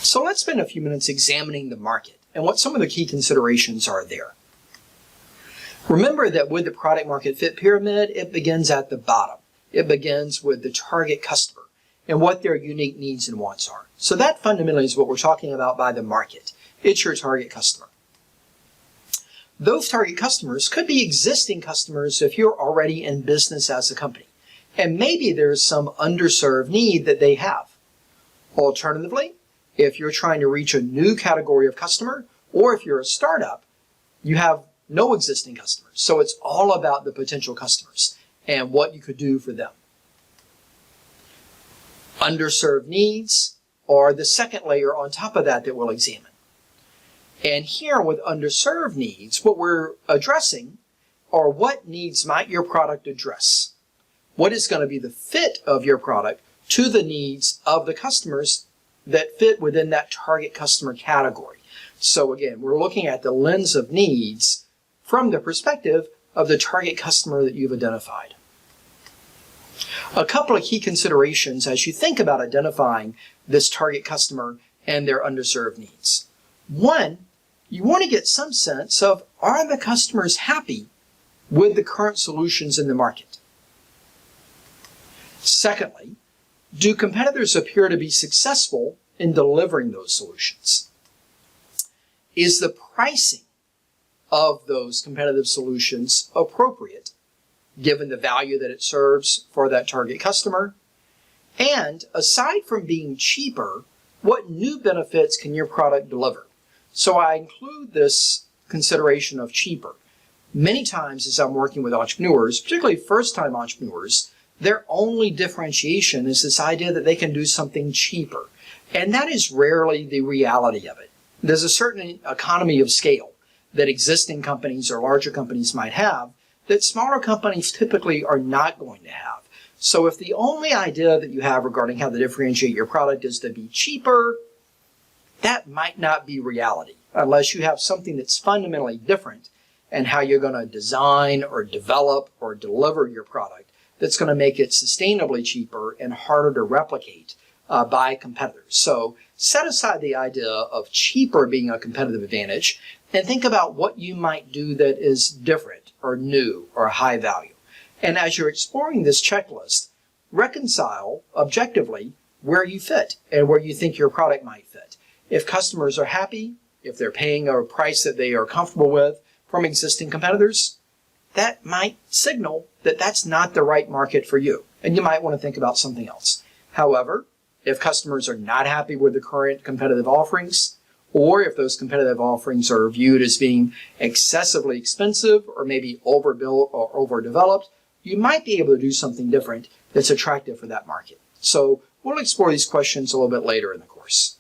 So let's spend a few minutes examining the market and what some of the key considerations are there. Remember that with the product market fit pyramid, it begins at the bottom. It begins with the target customer and what their unique needs and wants are. So that fundamentally is what we're talking about by the market. It's your target customer. Those target customers could be existing customers if you're already in business as a company. And maybe there's some underserved need that they have. Alternatively, if you're trying to reach a new category of customer, or if you're a startup, you have no existing customers. So it's all about the potential customers and what you could do for them. Underserved needs are the second layer on top of that we'll examine. And here with underserved needs, what we're addressing are what needs might your product address? What is going to be the fit of your product to the needs of the customers that fit within that target customer category? So again, we're looking at the lens of needs from the perspective of the target customer that you've identified. A couple of key considerations as you think about identifying this target customer and their underserved needs. One, you want to get some sense of, are the customers happy with the current solutions in the market? Secondly, do competitors appear to be successful in delivering those solutions? Is the pricing of those competitive solutions appropriate, given the value that it serves for that target customer? And aside from being cheaper, what new benefits can your product deliver? So I include this consideration of cheaper. Many times as I'm working with entrepreneurs, particularly first-time entrepreneurs, their only differentiation is this idea that they can do something cheaper. And that is rarely the reality of it. There's a certain economy of scale that existing companies or larger companies might have that smaller companies typically are not going to have. So if the only idea that you have regarding how to differentiate your product is to be cheaper, that might not be reality unless you have something that's fundamentally different in how you're going to design or develop or deliver your product that's going to make it sustainably cheaper and harder to replicate by competitors. So set aside the idea of cheaper being a competitive advantage and think about what you might do that is different or new or high value. And as you're exploring this checklist, reconcile objectively where you fit and where you think your product might fit. If customers are happy, if they're paying a price that they are comfortable with from existing competitors, that might signal that that's not the right market for you, and you might want to think about something else. However, if customers are not happy with the current competitive offerings, or if those competitive offerings are viewed as being excessively expensive or maybe overbuilt or overdeveloped, you might be able to do something different that's attractive for that market. So we'll explore these questions a little bit later in the course.